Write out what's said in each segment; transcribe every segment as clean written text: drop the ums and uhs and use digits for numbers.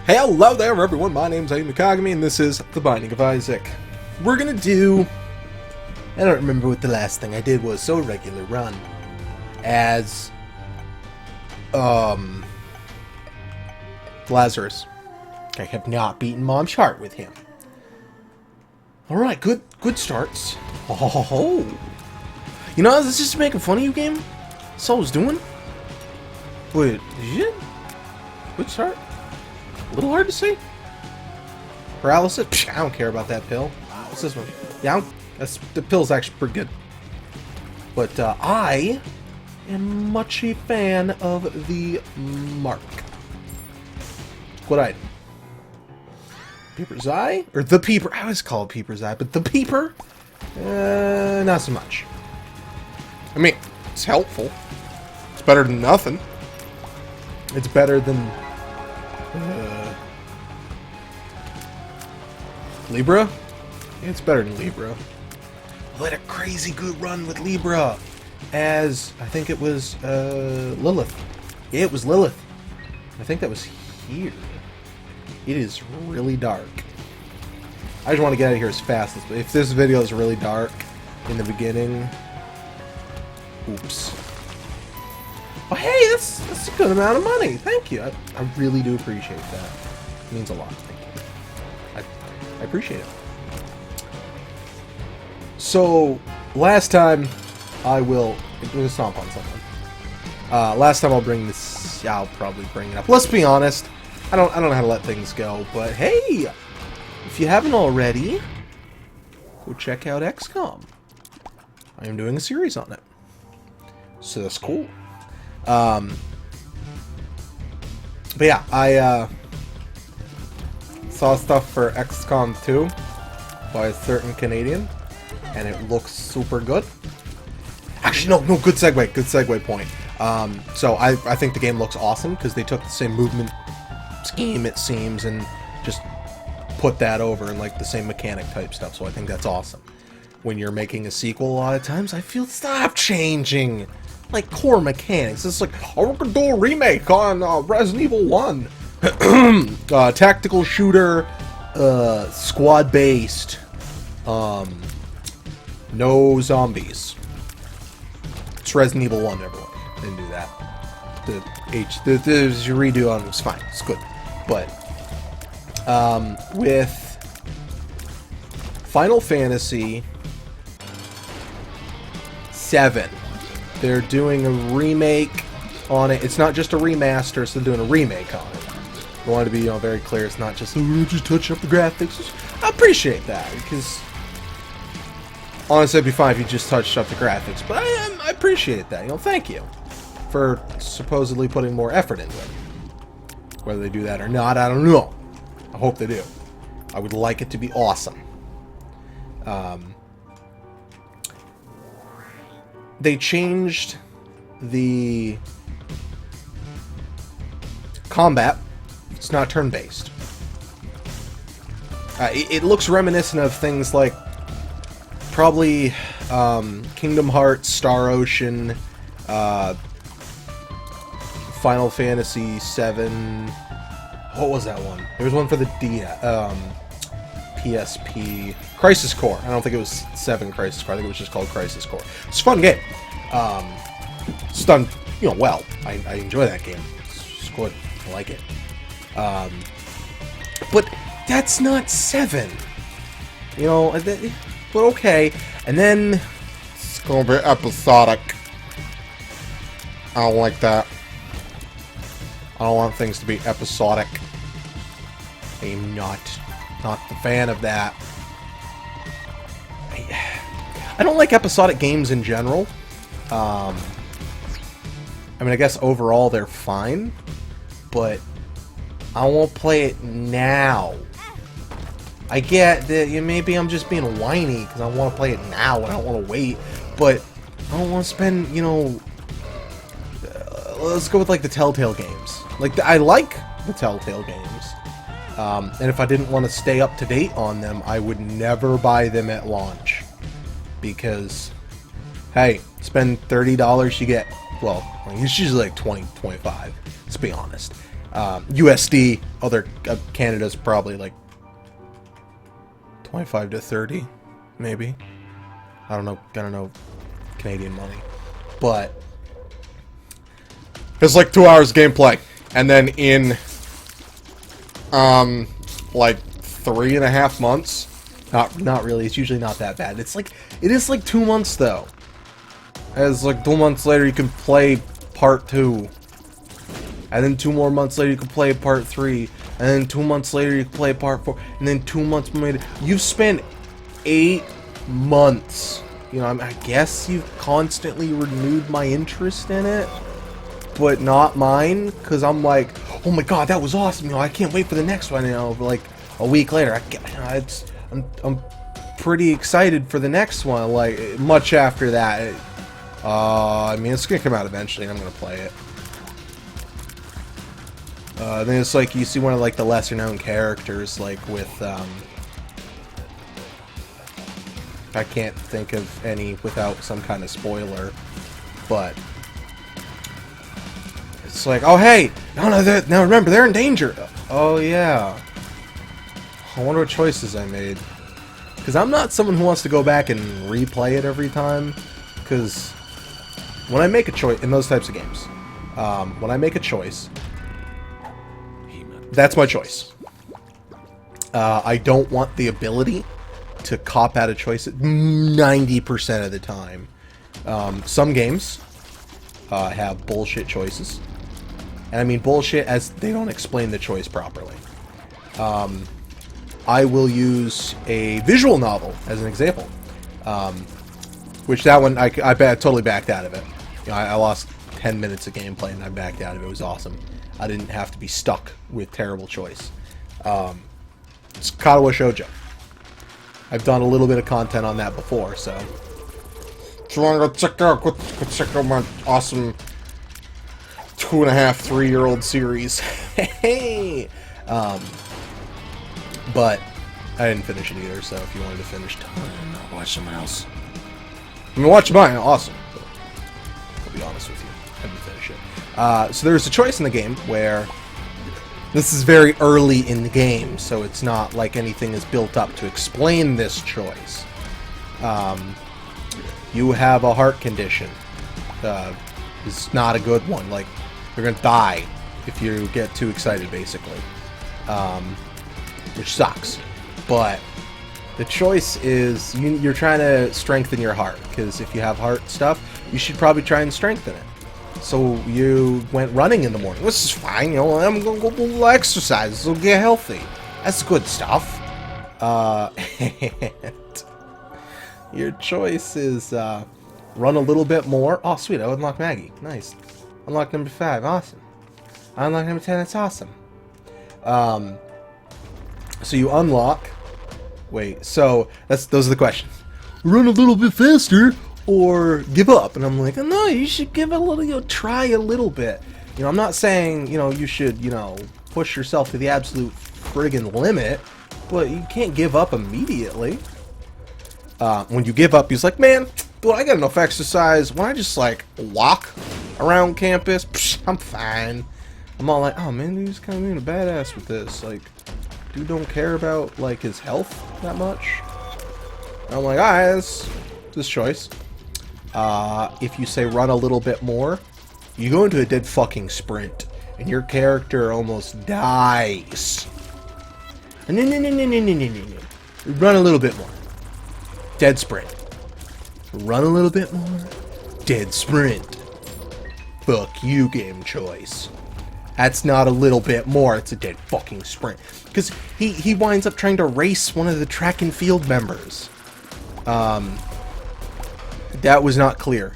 Hello there, everyone. My name's Ayumu Kagami, and this is The Binding of Isaac. We're gonna do... I don't remember what the last thing I did was. So regular run. As... Lazarus. I have not beaten Mom's heart with him. Alright, good starts. Oh. You know, this is just making fun of you, game? That's all I was doing. Wait, shit? Good start. A little hard to see. Paralysis? Psh, I don't care about that pill. What's this one? Yeah, the pill's actually pretty good. But I am much a fan of the mark. What I... Peeper's Eye? Or the Peeper. I always call it Peeper's Eye, but the Peeper? Not so much. I mean, it's helpful. It's better than nothing. It's better than... Libra? Yeah, it's better than Libra. I had a crazy good run with Libra as, I think it was, Lilith. Yeah, it was Lilith. I think that was here. It is really dark. I just want to get out of here as fast as... If this video is really dark in the beginning... Oops. Oh, hey, that's a good amount of money. Thank you. I really do appreciate that. It means a lot. Thank you. I appreciate it. So, last time I will... I'm going to stomp on someone. Last time I'll bring this... Yeah, I'll probably bring it up. Let's be honest. I don't know how to let things go, but hey! If you haven't already, go check out XCOM. I am doing a series on it. So that's cool. But yeah, I saw stuff for XCOM 2 by a certain Canadian, and it looks super good. Actually, no, good segue point. So I think the game looks awesome because they took the same movement scheme, it seems, and just put that over in like the same mechanic type stuff. So I think that's awesome. When you're making a sequel, a lot of times I feel stop changing like core mechanics. It's like, oh, we're gonna do a remake on Resident Evil 1. Tactical shooter, squad based, no zombies. It's Resident Evil 1, everyone. Didn't do that. The redo on it was fine. It's good. But with Final Fantasy 7, they're doing a remake on it. It's not just a remaster, so they're doing a remake on it. I want to be, very clear. It's not just, oh, just touch up the graphics. I appreciate that, because honestly, it'd be fine if you just touched up the graphics. But I appreciate that. Thank you for supposedly putting more effort into it. Whether they do that or not, I don't know. I hope they do. I would like it to be awesome. They changed the combat. It's not turn-based. It looks reminiscent of things like probably Kingdom Hearts, Star Ocean, Final Fantasy 7. What was that one? There was one for the PSP. Crisis Core. I don't think it was 7 Crisis Core. I think it was just called Crisis Core. It's a fun game. It's done, well. I enjoy that game. It's good. I like it. But that's not 7. But okay. And then it's gonna be episodic. I don't like that. I don't want things to be episodic. I'm not the fan of that. I don't like episodic games in general. I guess overall they're fine, but I won't play it now. I get that maybe I'm just being whiny because I want to play it now and I don't want to wait, but I don't want to spend, let's go with like the Telltale games. I like the Telltale games. And if I didn't want to stay up to date on them, I would never buy them at launch. Because, hey, spend $30, you get, well, it's usually like 20, 25, let's be honest. USD, other Canada's probably like 25 to 30, maybe. I don't know Canadian money, but it's like 2 hours of gameplay, and then in like 3.5 months. Not really. It's usually not that bad. It is like 2 months though. As like 2 months later, you can play part 2, and then 2 more months later, you can play part 3, and then 2 months later, you can play part 4, and then 2 months later, you've spent 8 months. You know, I guess you've constantly renewed my interest in it, but not mine, because I'm like, oh my god, that was awesome. You know, I can't wait for the next one. You know, like a week later, I'm pretty excited for the next one. Like much after that, I mean, it's gonna come out eventually, and I'm gonna play it. Then it's like you see one of like the lesser known characters, like with I can't think of any without some kind of spoiler, but it's like, oh hey, now remember, they're in danger. Oh yeah. I wonder what choices I made. Because I'm not someone who wants to go back and replay it every time. Because when I make a choice in those types of games, when I make a choice, that's my choice. I don't want the ability to cop out a choice 90% of the time. Some games have bullshit choices. And I mean bullshit as they don't explain the choice properly. I will use a visual novel as an example. Which that one, I totally backed out of it. You know, I lost 10 minutes of gameplay and I backed out of it. It was awesome. I didn't have to be stuck with terrible choice. It's Katawa Shoujo. I've done a little bit of content on that before, so if you want to go check out my awesome 2.5, 3-year-old series. Hey! But I didn't finish it either, so if you wanted to finish, watch someone else. I mean, watch mine, awesome. But I'll be honest with you, I didn't finish it. So there's a choice in the game where this is very early in the game, so it's not like anything is built up to explain this choice. You have a heart condition. It's not a good one. Like, you're gonna die if you get too excited, basically. Which sucks. But the choice is you're trying to strengthen your heart, because if you have heart stuff, you should probably try and strengthen it. So you went running in the morning, which is fine, you know, I'm gonna go do a little exercise, so get healthy. That's good stuff. And your choice is run a little bit more. Oh, sweet, I unlocked Maggie. Nice. Unlock number 5. Awesome. I unlocked number 10. That's awesome. So you unlock... Wait, so those are the questions. Run a little bit faster or give up. And I'm like, oh, no, you should give a little, you know, try a little bit. You know, I'm not saying, you know, you should, you know, push yourself to the absolute friggin' limit, but you can't give up immediately. When you give up, he's like, man, dude, I got enough exercise. When I just, like, walk around campus, psh, I'm fine. I'm all like, oh, man, dude's kind of being a badass with this. Like, dude don't care about, like, his health that much. And I'm like, alright, that's this choice. If you say run a little bit more, you go into a dead fucking sprint, and your character almost dies. And run a little bit more. Dead sprint. Run a little bit more. Dead sprint. Fuck you, game choice. That's not a little bit more, it's a dead fucking sprint. Because he winds up trying to race one of the track and field members. That was not clear.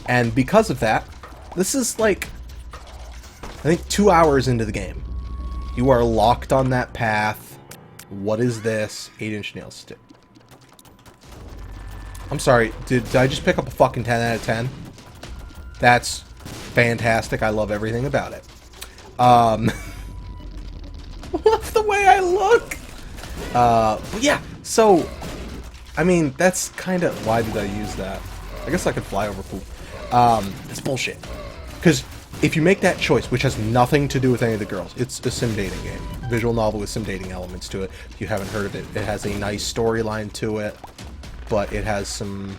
And because of that, this is like, I think 2 hours into the game. You are locked on that path. What is this? 8-inch nail stick. I'm sorry, did I just pick up a fucking 10 out of 10? That's fantastic. I love everything about it. Love the way I look. But yeah, so I mean, that's kind of, why did I use that? I guess I could fly over poop. That's bullshit. Because if you make that choice, which has nothing to do with any of the girls, it's a sim dating game. Visual novel with some dating elements to it. If you haven't heard of it, it has a nice storyline to it, but it has some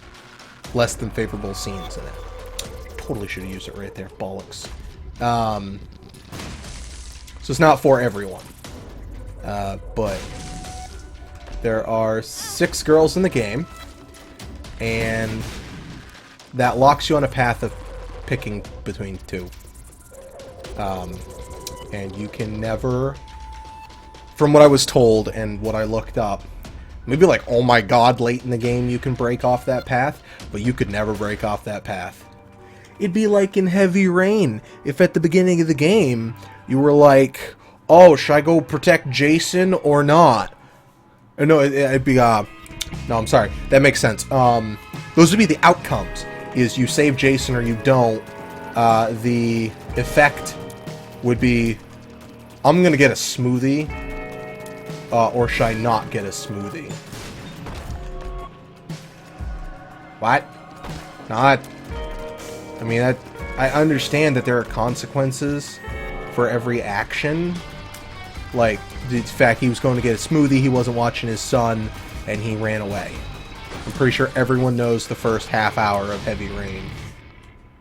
less than favorable scenes in it. Totally should have used it right there. Bollocks. So it's not for everyone. But there are 6 girls in the game, and that locks you on a path of picking between 2. And you can never, from what I was told and what I looked up, maybe like, oh my god, late in the game you can break off that path, but you could never break off that path. It'd be like in Heavy Rain, if at the beginning of the game you were like, oh, should I go protect Jason or not? No, it'd be, no, I'm sorry, that makes sense. Those would be the outcomes, is you save Jason or you don't. The effect would be, I'm gonna get a smoothie, or should I not get a smoothie? What? Not. I mean, I understand that there are consequences for every action. Like, the fact he was going to get a smoothie, he wasn't watching his son, and he ran away. I'm pretty sure everyone knows the first half hour of Heavy Rain.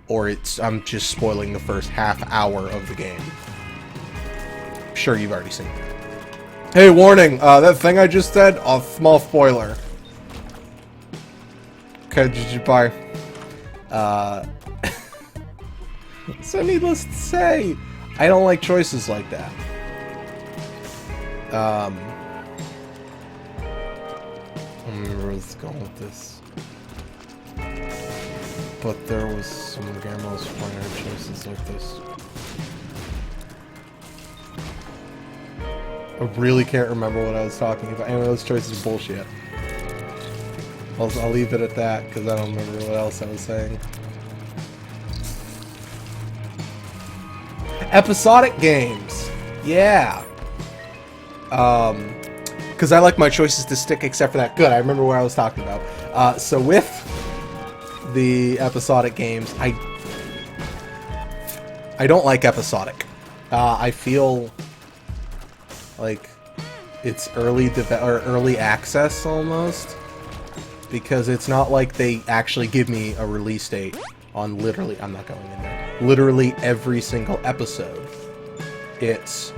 Or I'm just spoiling the first half hour of the game. I'm sure you've already seen it. Hey, warning! That thing I just said, a small spoiler. Okay, bye. So needless to say, I don't like choices like that. I don't remember where it's going with this. But there was some Guillermo's finer choices like this. I really can't remember what I was talking about. Anyway, those choices are bullshit. I'll leave it at that, because I don't remember what else I was saying. Episodic games! Yeah! Because I like my choices to stick except for that. Good, I remember what I was talking about. So with the episodic games, I don't like episodic. I feel like it's early access almost, because it's not like they actually give me a release date on literally, I'm not going in there, literally every single episode. It's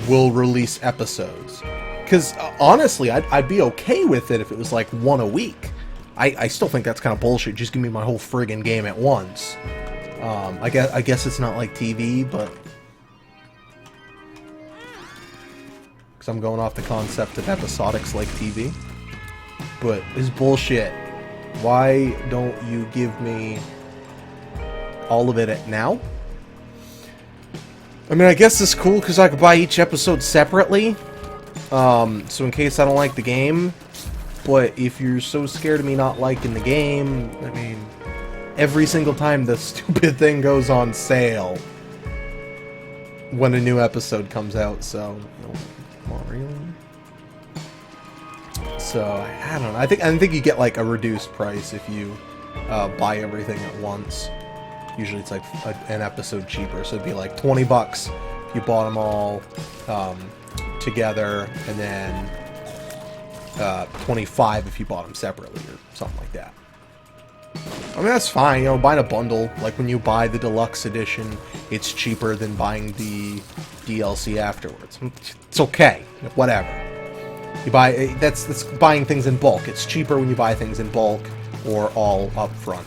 will release episodes. Because honestly, I'd be okay with it if it was like one a week. I still think that's kind of bullshit. Just give me my whole friggin' game at once. I guess it's not like TV, but because I'm going off the concept of episodics like TV. But it's bullshit. Why don't you give me all of it at now? I mean, I guess it's cool because I could buy each episode separately. So in case I don't like the game. But if you're so scared of me not liking the game, I mean, every single time the stupid thing goes on sale when a new episode comes out, so, come on, really? So, I don't know. I think you get like a reduced price if you buy everything at once. Usually it's like an episode cheaper, so it'd be like 20 bucks if you bought them all together, and then 25 if you bought them separately or something like that. I mean, that's fine, you know, buying a bundle, like when you buy the deluxe edition, it's cheaper than buying the DLC afterwards. It's okay, whatever. You buy, that's buying things in bulk. It's cheaper when you buy things in bulk or all up front.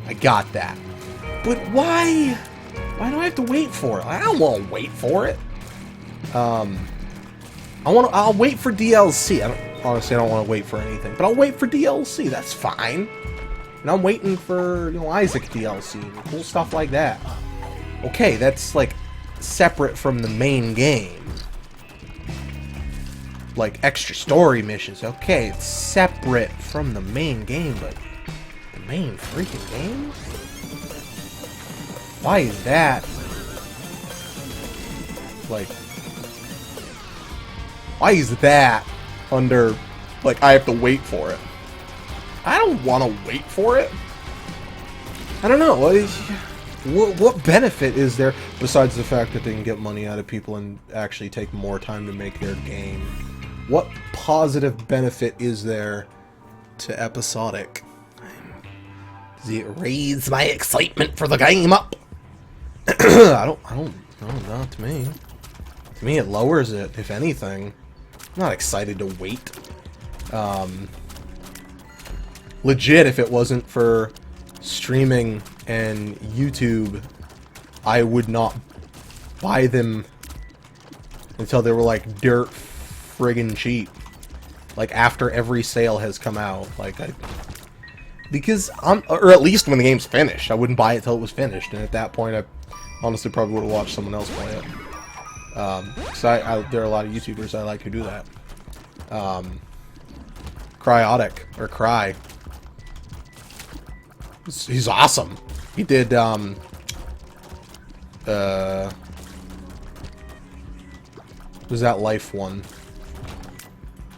I got that. But why? Why do I have to wait for it? I don't want to wait for it. I'll wait for DLC. Honestly, I don't want to wait for anything, but I'll wait for DLC. That's fine. And I'm waiting for, you know, Isaac DLC and cool stuff like that. Okay, that's like separate from the main game. Like extra story missions. Okay, it's separate from the main game, but the main freaking game? Why is that? Like, why is that under, like, I have to wait for it? I don't want to wait for it. I don't know. what benefit is there besides the fact that they can get money out of people and actually take more time to make their game? What positive benefit is there to episodic? Does it raise my excitement for the game up? I don't know, not to me. To me, it lowers it, if anything. I'm not excited to wait. Legit, if it wasn't for streaming and YouTube, I would not buy them until they were like dirt friggin' cheap. Like after every sale has come out, like or at least when the game's finished. I wouldn't buy it till it was finished, and at that point, I honestly probably would have watched someone else play it. So there are a lot of YouTubers I like who do that. Cryotic or Cry. He's awesome. He did was that Life one?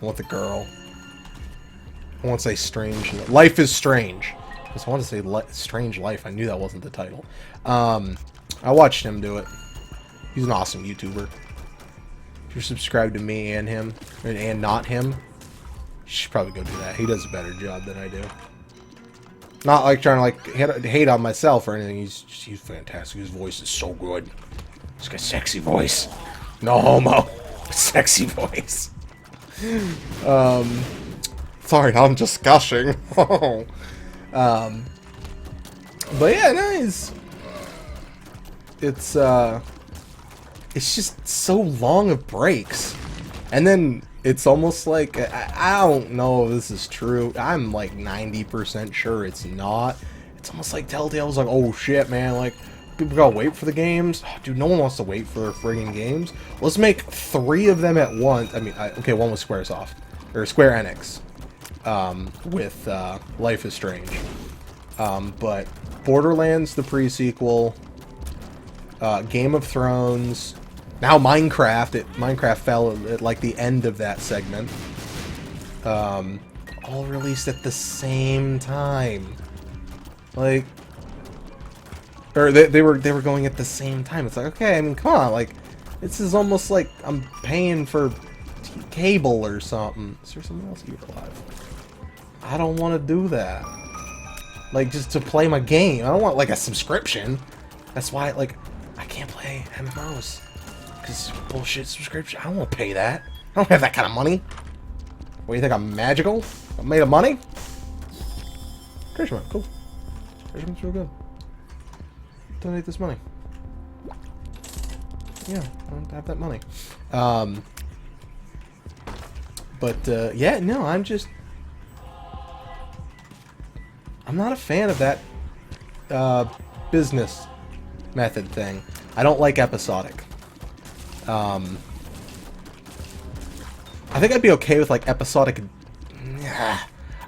I want the girl. I want to say Strange. Life is Strange. I want to say Strange Life. I knew that wasn't the title. I watched him do it. He's an awesome YouTuber. If you're subscribed to me and him, and not him, you should probably go do that. He does a better job than I do. Not like trying to like hate on myself or anything. He's fantastic. His voice is so good. He's got a sexy voice. No homo. Sexy voice. Sorry, I'm just gushing. But yeah, nice. It's just so long of breaks, and then it's almost like I don't know if this is true. I'm like 90% sure it's not. It's almost like Telltale's like, oh shit, man, like people gotta wait for the games. Oh, dude, no one wants to wait for their friggin' games. Let's make 3 of them at once. I mean, okay, one was Square Enix, with Life is Strange. But Borderlands, the pre-sequel, Game of Thrones, now Minecraft. Minecraft fell at like the end of that segment. All released at the same time. Like, or they were going at the same time. It's like, okay, I mean, come on, like, this is almost like I'm paying for cable or something. Is there something else here alive? I don't want to do that. Like, just to play my game. I don't want like a subscription. That's why, like, I can't play MMOs. Because bullshit subscription. I don't want to pay that. I don't have that kind of money. What do you think? I'm magical? I'm made of money? Treasure map, cool. Treasure map's real good. Donate this money. Yeah, I don't have that money. Yeah, no, I'm not a fan of that business method thing. I don't like episodic. I think I'd be okay with like episodic. I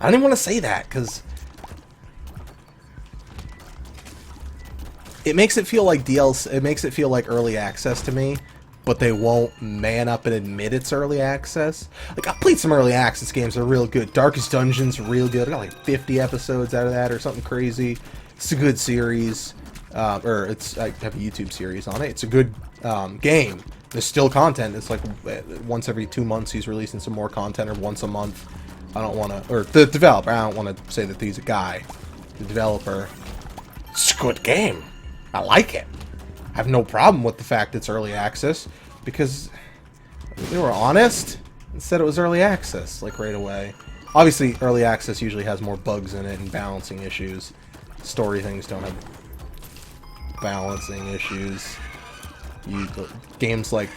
don't even want to say that because it makes it feel like DLC. It makes it feel like early access to me, but they won't man up and admit it's early access. Like, I've played some early access games that are real good. Darkest Dungeon's real good. I got like 50 episodes out of that or something crazy. It's a good series. I have a YouTube series on it. It's a good game. There's still content. It's like once every 2 months he's releasing some more content, or once a month. I don't want to, or the developer, I don't want to say that he's a guy. The developer, it's a good game. I like it. I have no problem with the fact it's early access, because they were honest and said it was early access, like, right away. Obviously, early access usually has more bugs in it and balancing issues. Story things don't have balancing issues. Games like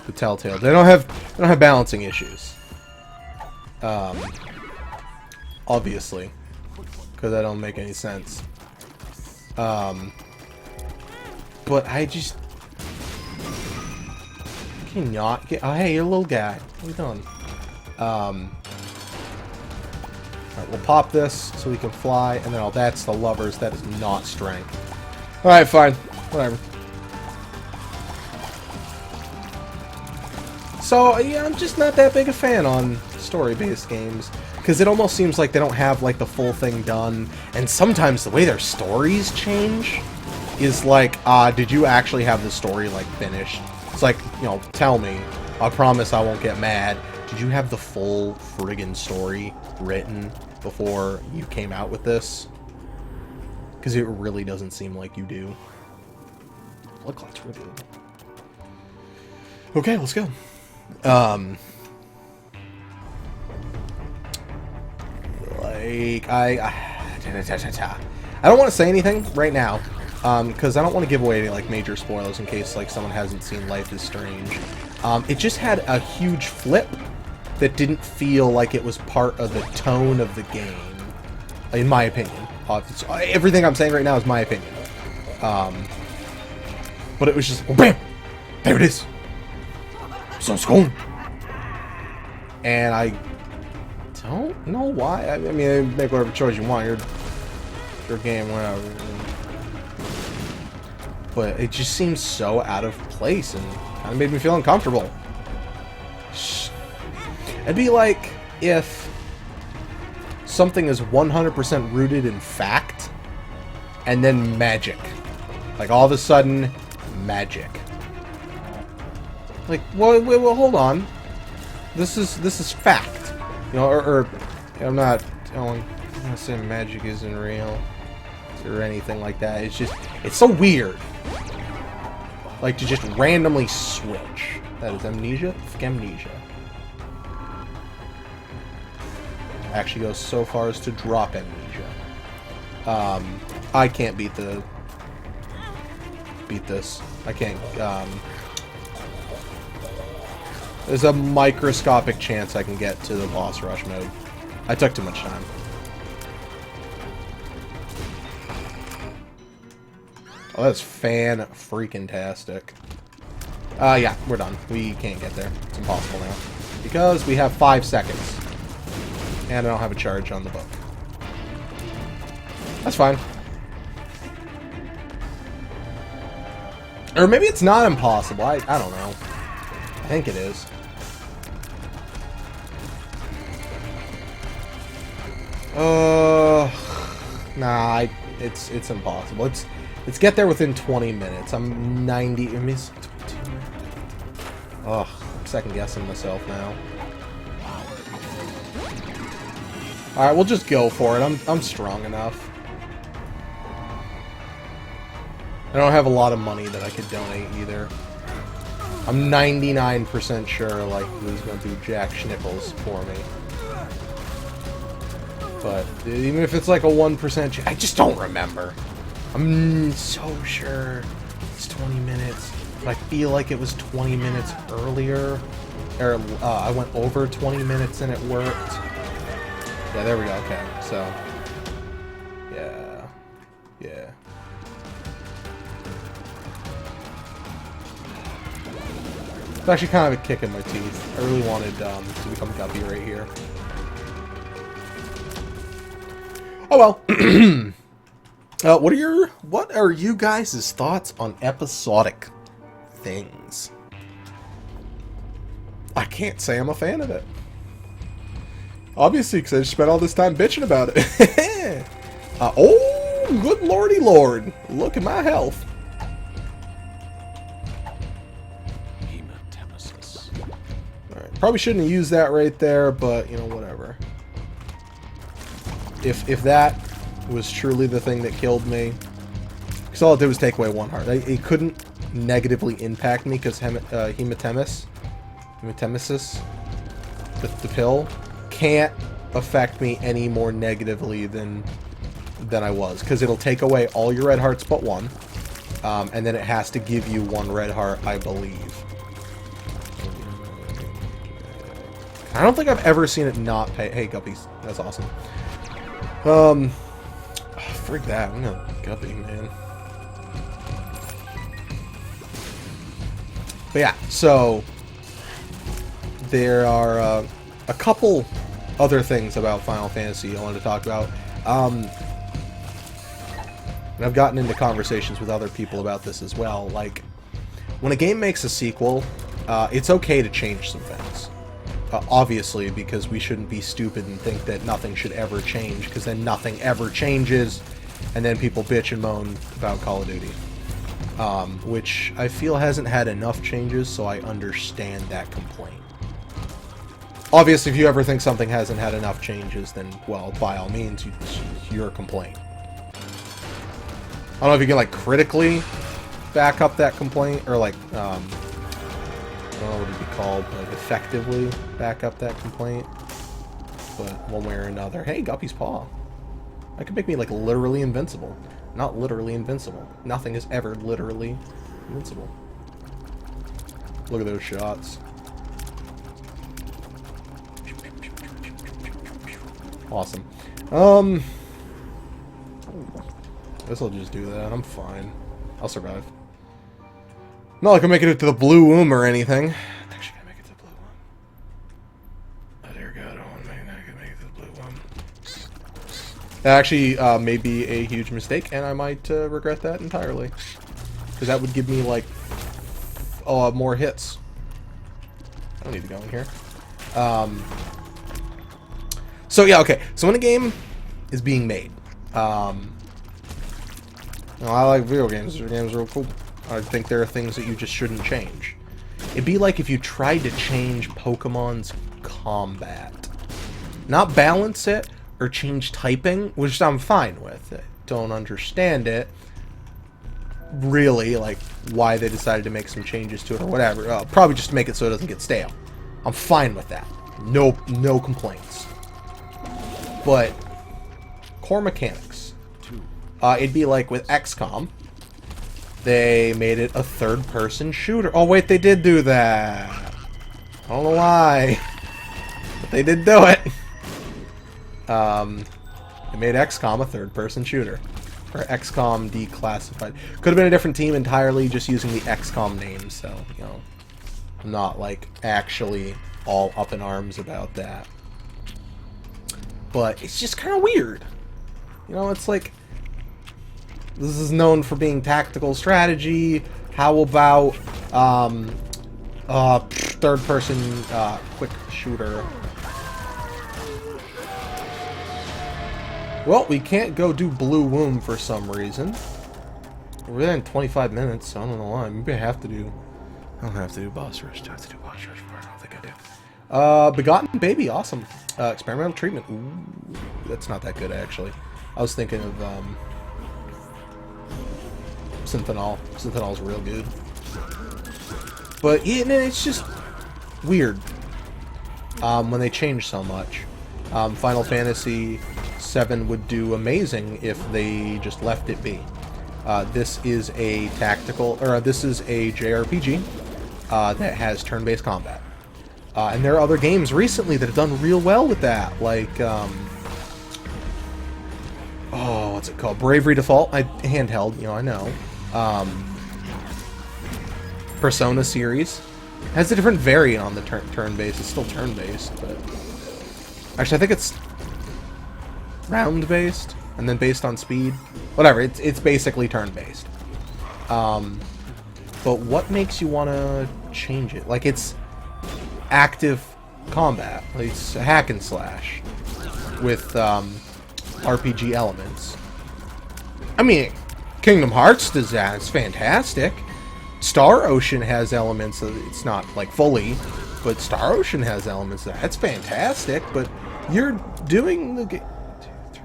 the Telltale, they don't have balancing issues. Obviously, because that don't make any sense. But I just cannot get. Oh, hey, you're a little guy. What are you doing? Alright, we'll pop this so we can fly, and then that's the lovers. That is not strength. Alright, fine. Whatever. So, yeah, I'm just not that big a fan on story-based games, because it almost seems like they don't have, like, the full thing done, and sometimes the way their stories change is like, did you actually have the story, like, finished? It's like, you know, tell me. I promise I won't get mad. Did you have the full friggin' story written before you came out with this? Because it really doesn't seem like you do. Look like really good. Okay, let's go. Like, I don't want to say anything right now, because I don't want to give away any, like, major spoilers in case, like, someone hasn't seen Life is Strange. It just had a huge flip that didn't feel like it was part of the tone of the game, in my opinion. Everything I'm saying right now is my opinion. But it was just, oh, bam! There it is! So cool! And I don't know why. I mean, make whatever choice you want. Your game, whatever. But it just seems so out of place and kind of made me feel uncomfortable. It'd be like if something is 100% rooted in fact and then magic. Like all of a sudden, magic. Like, well, hold on. This is fact. You know, or I'm not saying magic isn't real or anything like that. It's just, it's so weird. Like to just randomly switch. That is amnesia? Amnesia. Actually goes so far as to drop amnesia. I can't beat this. I can't. There's a microscopic chance I can get to the boss rush mode. I took too much time. Oh, that's fan-freaking-tastic. Yeah, we're done. We can't get there. It's impossible now. Because we have 5 seconds. And I don't have a charge on the book. That's fine. Or maybe it's not impossible. I don't know. I think it is. Nah, it's impossible. Let's get there within 20 minutes. I'm 90. I mean, 22. Ugh, I'm second guessing myself now. All right, we'll just go for it. I'm strong enough. I don't have a lot of money that I could donate either. I'm 99% sure, like, who's going to do jack schnipples for me. But even if it's like a 1%, I just don't remember. I'm so sure it's 20 minutes. But I feel like it was 20 minutes earlier. Or I went over 20 minutes and it worked. Yeah, there we go. Okay, so yeah. It's actually kind of a kick in my teeth. I really wanted to become Guppy right here. Oh well. What are you guys' thoughts on episodic things? I can't say I'm a fan of it. Obviously, because I just spent all this time bitching about it. Oh, good lordy lord. Look at my health. Alright, probably shouldn't have used that right there, but, you know, whatever. If that was truly the thing that killed me, because all it did was take away 1 heart. It couldn't negatively impact me because hematemesis, the pill, can't affect me any more negatively than I was, because it'll take away all your red hearts but 1, and then it has to give you 1 red heart, I believe. I don't think I've ever seen it not pay. Hey, Guppies, that's awesome. Frig that. I'm gonna Guppy, man. But yeah, so there are a couple other things about Final Fantasy I wanted to talk about. And I've gotten into conversations with other people about this as well. Like, when a game makes a sequel, it's okay to change some things. Obviously, because we shouldn't be stupid and think that nothing should ever change, because then nothing ever changes, and then people bitch and moan about Call of Duty. which I feel hasn't had enough changes, so I understand that complaint. Obviously, if you ever think something hasn't had enough changes, then, well, by all means, your complaint. I don't know if you can, like, critically back up that complaint, or, like, I don't know what it'd be called, like, effectively back up that complaint. But one way or another. Hey, Guppy's Paw. That could make me, like, literally invincible. Not literally invincible. Nothing is ever literally invincible. Look at those shots. Awesome. Guess I'll just do that. I'm fine. I'll survive. Not like I'm making it to the blue womb or anything. I'm actually gonna make it to the blue womb. Oh dear God, I don't want to make it to the blue womb. That actually may be a huge mistake, and I might regret that entirely. Because that would give me, like, more hits. I don't need to go in here. So, yeah, okay. So when a game is being made, I like video games. Video games are real cool. I think there are things that you just shouldn't change. It'd be like if you tried to change Pokemon's combat. Not balance it, or change typing, which I'm fine with. I don't understand it. Really, like, why they decided to make some changes to it or whatever. Probably just to make it so it doesn't get stale. I'm fine with that. No complaints. But core mechanics. It'd be like with XCOM. They made it a third-person shooter. Oh, wait, they did do that. I don't know why. But they did do it. They made XCOM a third-person shooter. Or XCOM Declassified. Could have been a different team entirely, just using the XCOM name, so, you know. I'm not, like, actually all up in arms about that. But it's just kind of weird. You know, it's like, this is known for being tactical strategy. How about third-person quick shooter? Well, we can't go do Blue Womb for some reason. We're there in 25 minutes, so I don't know why. Maybe I have to do... I don't have to do Boss Rush. Do I have to do Boss Rush? I don't think I do. Begotten Baby, awesome. Experimental treatment. Ooh, that's not that good, actually. I was thinking of Synthanol. Synthanol's real good. But yeah, it's just weird when they change so much. Final Fantasy VII would do amazing if they just left it be. This is a tactical, or this is a JRPG that has turn-based combat. And there are other games recently that have done real well with that, like, oh, what's it called? Bravery Default, handheld, you know, I know. Persona series has a different variant on the turn-based. It's still turn-based, but actually, I think it's round-based, and then based on speed. Whatever, it's basically turn-based. But what makes you want to change it? Like, it's active combat. Like, it's a hack and slash with RPG elements. I mean, Kingdom Hearts does that. It's fantastic. Star Ocean has elements of, it's not like fully, but Star Ocean has elements of that. That's fantastic, but you're doing the game. 2, 3,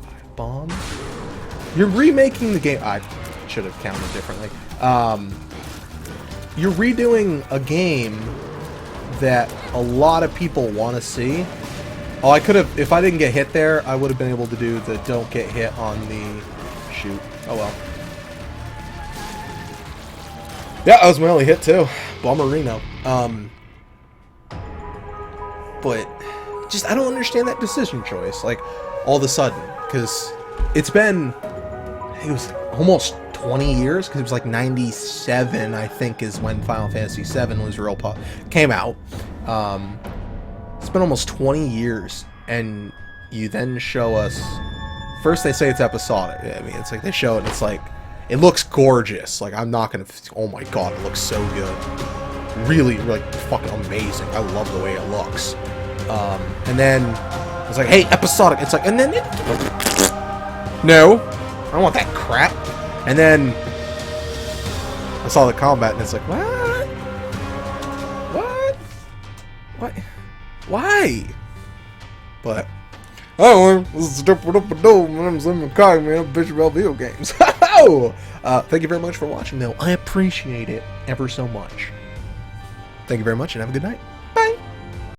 4, 5 bombs. You're remaking the game. I should have counted differently. You're redoing a game that a lot of people want to see. Oh, I could have, if I didn't get hit there, I would have been able to do the don't get hit on the shoot. Oh well. Yeah, that was my only hit too. Bomberino. But just, I don't understand that decision choice. Like, all of a sudden, because it's been, I think it was almost 20 years, because it was like 97, I think, is when Final Fantasy VII was came out. It's been almost 20 years, and you then show us, first they say it's episodic. I mean, it's like they show it, and it's like, it looks gorgeous. Like, I'm not gonna, oh my god, it looks so good. Really, like, fucking amazing. I love the way it looks. And then it's like, hey, episodic. It's like, and then it, no, I don't want that crap. And then saw the combat and it's like, what? What? Why? But, oh, this is stupid up a door. My name's Kagami, I'm a bitch about video games. Thank you very much for watching, though. I appreciate it ever so much. Thank you very much, and have a good night.